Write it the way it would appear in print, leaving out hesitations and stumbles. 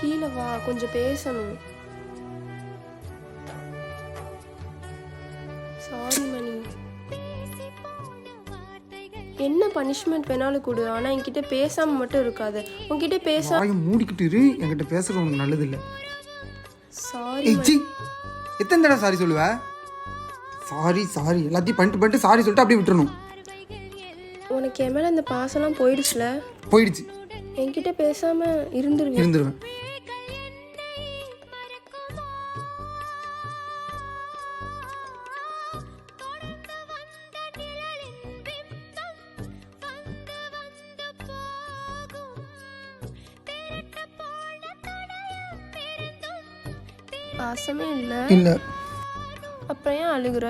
கீழே வா, கொஞ்சம் பேசணும். சாரி மணி. என்ன பனிஷ்மெண்ட் வேணாலும் கொடு, ஆனா என்கிட்ட பேசாம மட்டும் இருக்காது. உன்கிட்ட வாயை மூடிக்கிட்டு இரு, என்கிட்ட பேசுறது உனக்கு நல்லது இல்லை. சாரி. எத்தனை தடவை சாரி சொல்லுவ? சாரி சாரி எல்லாத்தையும் பண்ணிட்டு சாரி சொல்லிட்டு அப்படியே விட்டுறணும். உனக்கு என் மேல அந்த பாசம்லாம் போயிடுச்சுல? போயிடுச்சு. என்கிட்ட பேசாம இருந்துருவேன். பாசமே இல்லை. இல்லை. அப்புறம் ஏன் அழுகுற?